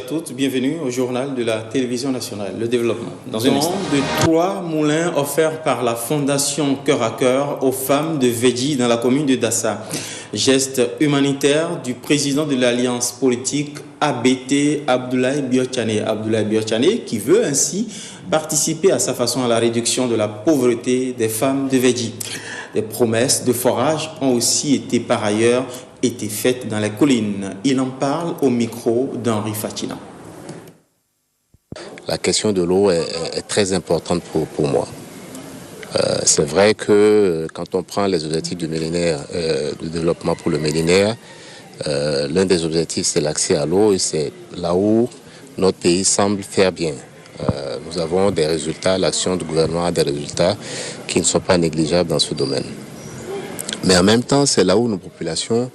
à toutes, bienvenue au journal de la télévision nationale, le développement. Dans un instant, de 3 moulins offerts par la Fondation Cœur à Cœur aux femmes de Védji dans la commune de Dassa. Geste humanitaire du président de l'Alliance politique ABT, Abdoulaye Biotchane. Abdoulaye Biotchane qui veut ainsi participer à sa façon à la réduction de la pauvreté des femmes de Védji. Des promesses de forage ont aussi été par ailleurs faites dans les collines. Il en parle au micro d'Henri Fatina. La question de l'eau est très importante pour moi. C'est vrai que quand on prend les objectifs du millénaire, de développement pour le millénaire, l'un des objectifs c'est l'accès à l'eau et c'est là où notre pays semble faire bien. Nous avons des résultats, l'action du gouvernement a des résultats qui ne sont pas négligeables dans ce domaine. Mais en même temps, c'est là où nos populations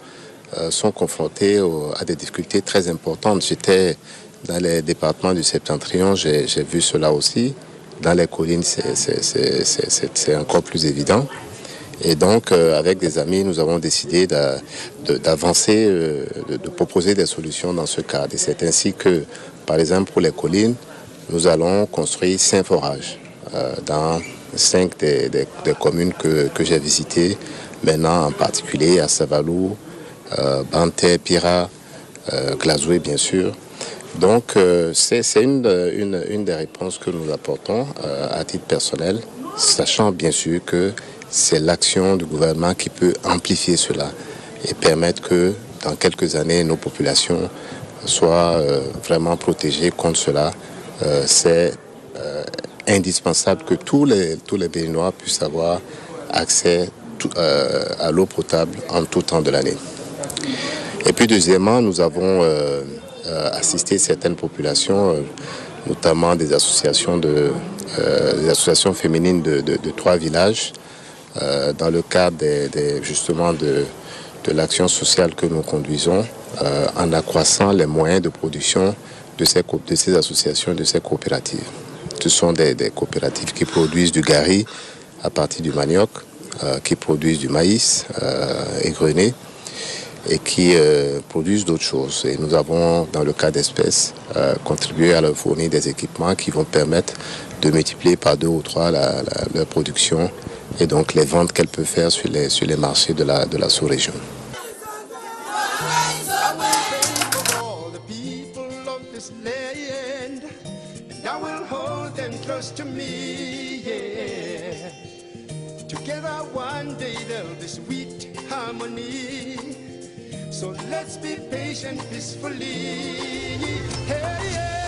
sont confrontées à des difficultés très importantes. J'étais dans les départements du Septentrion, j'ai vu cela aussi. Dans les collines, c'est encore plus évident. Et donc, avec des amis, nous avons décidé d'avancer, de proposer des solutions dans ce cadre. Et c'est ainsi que, par exemple, pour les collines, nous allons construire 5 forages dans 5 des communes que j'ai visitées, maintenant en particulier à Savalou, Banté, Pira, Glazoué bien sûr. Donc c'est une des réponses que nous apportons à titre personnel, sachant bien sûr que c'est l'action du gouvernement qui peut amplifier cela et permettre que dans quelques années nos populations soient vraiment protégées contre cela. C'est indispensable que tous les Béninois puissent avoir accès à l'eau potable en tout temps de l'année. Et puis deuxièmement, nous avons assisté certaines populations, notamment des associations féminines de 3 villages, dans le cadre justement de l'action sociale que nous conduisons, en accroissant les moyens de production de ces associations, de ces coopératives. Ce sont des coopératives qui produisent du gari à partir du manioc, qui produisent du maïs égrené et qui produisent d'autres choses. Et nous avons, dans le cas d'espèces, contribué à leur fournir des équipements qui vont permettre de multiplier par 2 ou 3 leur production et donc les ventes qu'elles peuvent faire sur les marchés de la sous-région. To me, yeah. Together one day there'll be sweet harmony. So let's be patient peacefully. Hey, yeah.